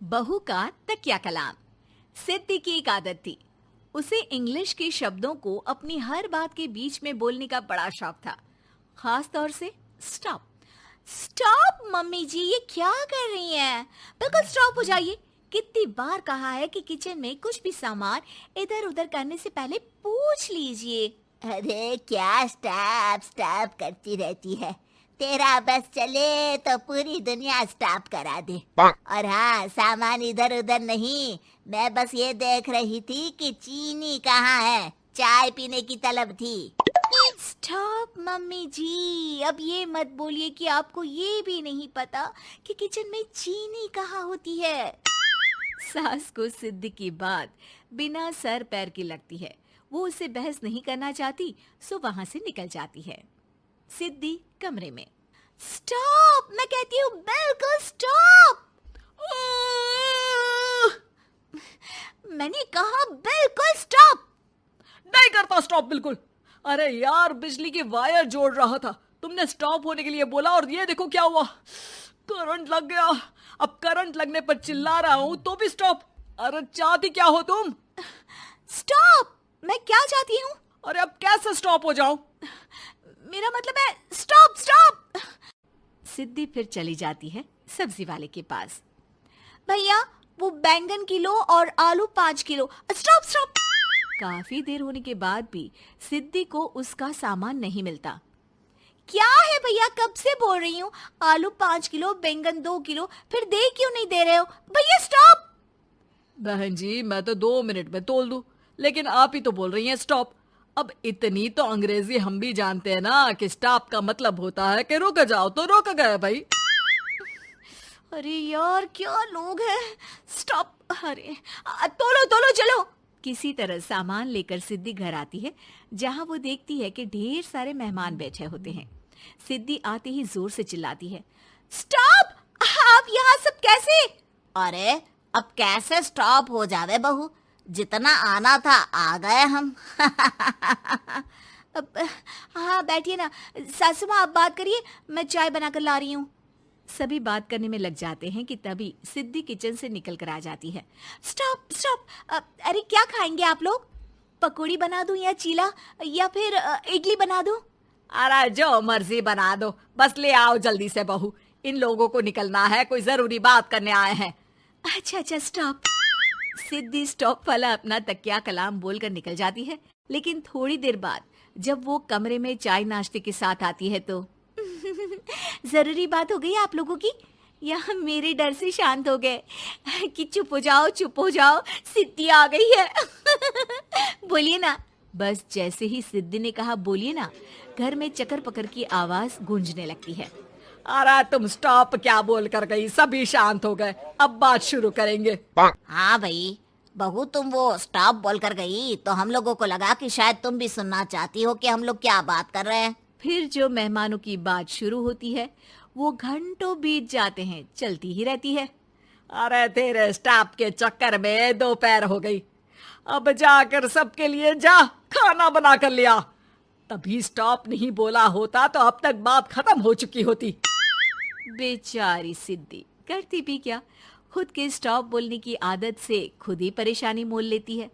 बहू का तकिया कलाम। सिद्धि की एक आदत थी। उसे इंग्लिश के शब्दों को अपनी हर बात के बीच में बोलने का बड़ा शौक था, खास तौर से स्टॉप। स्टॉप मम्मी जी, ये क्या कर रही हैं? बिल्कुल स्टॉप हो जाइए। कितनी बार कहा है कि किचन में कुछ भी सामान इधर उधर करने से पहले पूछ लीजिए। अरे क्या स्टॉप स्टॉप करती रहती है। तेरा बस चले तो पूरी दुनिया स्टॉप करा दे। और हाँ, सामान इधर उधर नहीं, मैं बस ये देख रही थी कि चीनी कहाँ है। चाय पीने की तलब थी। स्टॉप मम्मी जी, अब ये मत बोलिए कि आपको ये भी नहीं पता कि किचन में चीनी कहाँ होती है। सास को सिद्धि की बात बिना सर पैर की लगती है। वो उससे बहस नहीं करना चाहती, सो वहां से निकल जाती है। सिद्धि कमरे में। स्टॉप, मैं कहती हूँ बिल्कुल स्टॉप। मैंने कहा बिल्कुल स्टॉप। नहीं करता स्टॉप बिल्कुल। अरे यार, बिजली की वायर जोड़ रहा था, तुमने स्टॉप होने के लिए बोला और ये देखो क्या हुआ, करंट लग गया। अब करंट लगने पर चिल्ला रहा हूँ तो भी स्टॉप। अरे चाहती क्या हो तुम? स्टॉप, मैं क्या चाहती हूँ? अरे अब कैसे स्टॉप हो जाऊं? मेरा मतलब है स्टॉप स्टॉप। सिद्धि फिर चली जाती है सब्जी वाले के पास। भैया, वो बैंगन किलो और आलू 5 किलो। Stop stop. काफी देर होने के बाद भी सिद्धि को उसका सामान नहीं मिलता। क्या है भैया, कब से बोल रही हूँ आलू 5 किलो, बैंगन 2 किलो, फिर दे क्यों नहीं दे रहे हो? भैया स्टॉप। बहन जी, मैं तो 2 मिनट में तोल दूं, लेकिन आप ही तो बोल रही हैं स्टॉप। अब इतनी तो अंग्रेजी हम भी जानते हैं ना कि स्टॉप का मतलब होता है कि रुक जाओ, तो रुक गए भाई। अरे यार, क्या लोग हैं। स्टॉप। अरे तोलो तोलो चलो। किसी तरह सामान लेकर सिद्धि घर आती है, जहां वो देखती है कि ढेर सारे मेहमान बैठे होते हैं। सिद्धि आते ही जोर से चिल्लाती है, स्टॉप! आप यहाँ सब कैसे? अरे अब कैसे स्टॉप हो जावे बहू, जितना आना था आ गए हम। अब हाँ बैठिए ना। सासू माँ, आप बात करिए, मैं चाय बनाकर ला रही हूँ। सभी बात करने में लग जाते हैं कि तभी सिद्धि किचन से निकल कर आ जाती है। Stop stop. अरे क्या खाएंगे आप लोग? पकौड़ी बना दूं या चीला, या फिर इडली बना दूं? अरे जो मर्जी बना दो, बस ले आओ जल्दी से बहू, इन लोगों को निकलना है, कोई जरूरी बात करने आए हैं। अच्छा स्टॉप। सिद्धि स्टॉप वाला अपना तकिया कलाम बोलकर निकल जाती है, लेकिन थोड़ी देर बाद जब वो कमरे में चाय नाश्ते के साथ आती है तो जरूरी बात हो गई आप लोगों की, या मेरे डर से शांत हो गए कि चुप हो जाओ, सिद्धि आ गई है। बोलिए ना। बस जैसे ही सिद्धि ने कहा बोलिए ना, घर में चकर पकर की आवाज गूंजने लगती है। अरे तुम स्टॉप क्या बोल कर गई, सभी शांत हो गए, अब बात शुरू करेंगे। हाँ भाई बहू, तुम वो स्टॉप बोल कर गई तो हम लोगों को लगा कि शायद तुम भी सुनना चाहती हो कि हम लोग क्या बात कर रहे हैं। फिर जो मेहमानों की बात शुरू होती है वो घंटों बीत जाते हैं, चलती ही रहती है। अरे तेरे स्टॉप के चक्कर में दोपहर हो गई, अब जाकर सबके लिए जा खाना बना कर लिया। तभी स्टॉप नहीं बोला होता तो अब तक बात खत्म हो चुकी होती। बेचारी सिद्धि करती भी क्या, खुद के स्टॉप बोलने की आदत से खुद ही परेशानी मोल लेती है।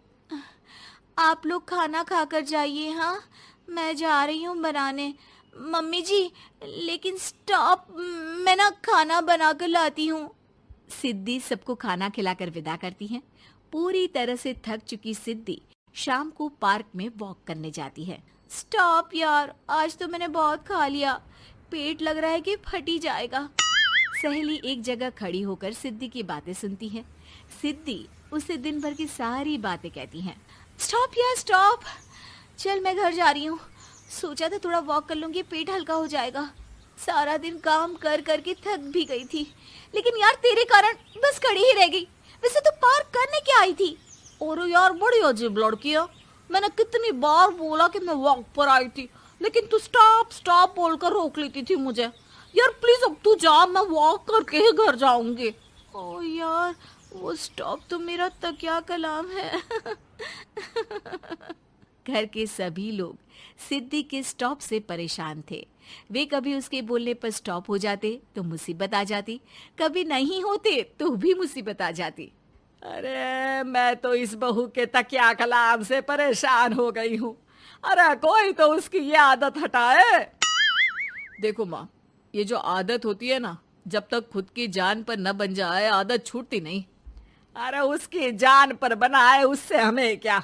आप लोग खाना खाकर जाइए, हाँ मैं जा रही हूँ बनाने। मम्मी जी, लेकिन स्टॉप, मैं ना खाना बना कर लाती हूँ। सिद्धि सबको खाना खिलाकर विदा करती है। पूरी तरह से थक चुकी सिद्धि शाम को पार्क में वॉक करने जाती है। स्टॉप यार, आज तो मैंने बहुत खा लिया, पेट लग रहा है कि फट ही जाएगा। सहेली एक जगह खड़ी होकर सिद्धि की बातें सुनती है। सिद्धि उसे दिन भर की सारी बातें कहती हैं। स्टॉप यार स्टॉप, चल मैं घर जा रही हूँ। सोचा था थोड़ा वॉक कर लूंगी, पेट हल्का हो जाएगा। सारा दिन काम कर कर के थक भी गई थी, लेकिन यार तेरे कारण बस खड़ी ही रह गई। वैसे तो पार्क करने क्या आई थी? और यार बड़ी अजीब लड़की है, मैंने कितनी बार बोला कि मैं वॉक पर आई थी, लेकिन तू स्टॉप स्टॉप बोलकर रोक लेती थी मुझे। यार प्लीज अब तू जा, मैं वॉक करके ही घर जाऊंगी। ओ यार, वो स्टॉप तो मेरा तकिया कलाम है। घर के सभी लोग सिद्धि के स्टॉप से परेशान थे। वे कभी उसके बोलने पर स्टॉप हो जाते तो मुसीबत आ जाती, कभी नहीं होते तो भी मुसीबत आ जाती। अरे मैं तो इस बहू के तकिया कलाम से परेशान हो गई हूँ। अरे कोई तो उसकी ये आदत हटाए। देखो माँ, ये जो आदत होती है ना, जब तक खुद की जान पर न बन जाए आदत छूटती नहीं। अरे उसकी जान पर बनाए उससे हमें क्या,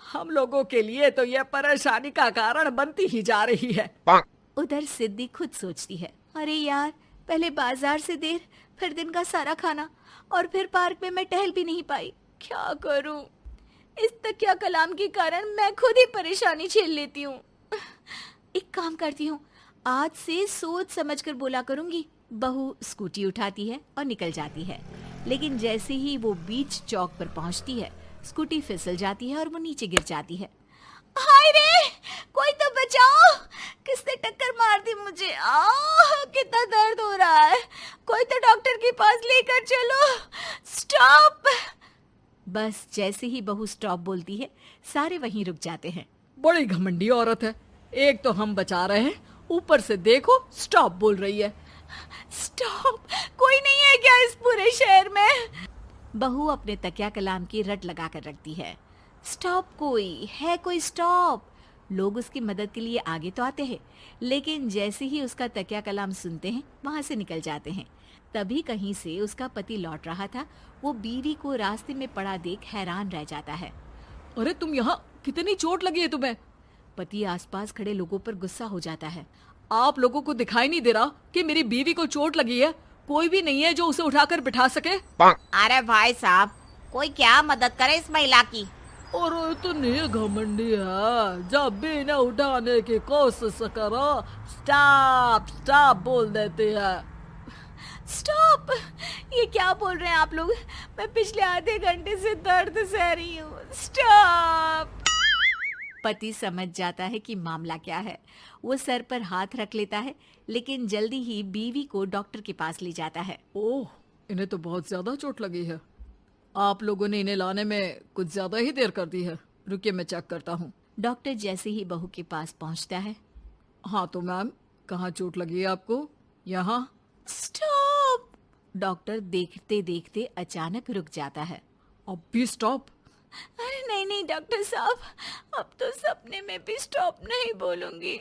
हम लोगों के लिए तो ये परेशानी का कारण बनती ही जा रही है। उधर सिद्धि खुद सोचती है, अरे यार, पहले बाजार से देर, फिर दिन का सारा खाना, और फिर पार्क में मैं टहल भी नहीं पाई। क्या करूं? इस तकिया कलाम के कारण मैं खुद ही परेशानी झेल लेती हूँ। एक काम करती हूँ, आज से सोच समझकर बोला करूंगी। बहू स्कूटी उठाती है और निकल जाती है, लेकिन जैसे ही वो बीच चौक पर पहुंचती है, स्कूटी फिसल जाती है और वो नीचे गिर जाती है। हाय रे, कोई तो बचाओ, किसने टक्कर मार दी मुझे? कितना दर्द हो रहा है, कोई तो डॉक्टर के पास लेकर चलो। स्टॉप। बस जैसे ही बहू स्टॉप बोलती है, सारे वहीं रुक जाते हैं। बड़ी घमंडी औरत है, एक तो हम बचा रहे हैं, ऊपर से देखो स्टॉप बोल रही है। स्टॉप, कोई नहीं है क्या इस पूरे शहर में? बहू अपने तकिया कलाम की रट लगा कर रखती है। स्टॉप, कोई है? कोई स्टॉप? लोग उसकी मदद के लिए आगे तो आते हैं, लेकिन जैसे ही उसका तकिया कलाम सुनते हैं, वहां से निकल जाते हैं। तभी कहीं से उसका पति लौट रहा था। वो बीवी को रास्ते में पड़ा देख हैरान रह जाता है। अरे तुम यहाँ, कितनी चोट लगी है तुम्हें? पति आसपास खड़े लोगों पर गुस्सा हो जाता है। आप लोगों को दिखाई नहीं दे रहा कि मेरी बीवी को चोट लगी है? कोई भी नहीं है जो उसे उठाकर बिठा सके? अरे भाई साहब, कोई क्या मदद करे इस महिला की? और इतनी घमंडी है, जब भी इन्हें उठाने की कोशिश करो स्टॉप स्टॉप बोल देती है। स्टॉप! ये क्या बोल रहे हैं आप लोग? मैं पिछले आधे घंटे से दर्द सह रही हूँ। स्टॉप! पति समझ जाता है कि मामला क्या है। वो सर पर हाथ रख लेता है, लेकिन जल्दी ही बीवी को डॉक्टर के पास ले जाता है। ओह, इन्हें तो बहुत ज्यादा चोट लगी है। आप लोगों ने इन्हें लाने में कुछ ज्यादा ही देर कर दी है। रुकिए, मैं चेक करता हूँ। डॉक्टर जैसे ही बहू के पास पहुँचता है। हाँ तो मैम, कहाँ चोट लगी है आपको? यहाँ? स्टॉप! डॉक्टर देखते देखते अचानक रुक जाता है। अब भी स्टॉप? अरे नहीं नहीं डॉक्टर साहब, अब तो सपने में भी स्टॉप नहीं बोलूंगी।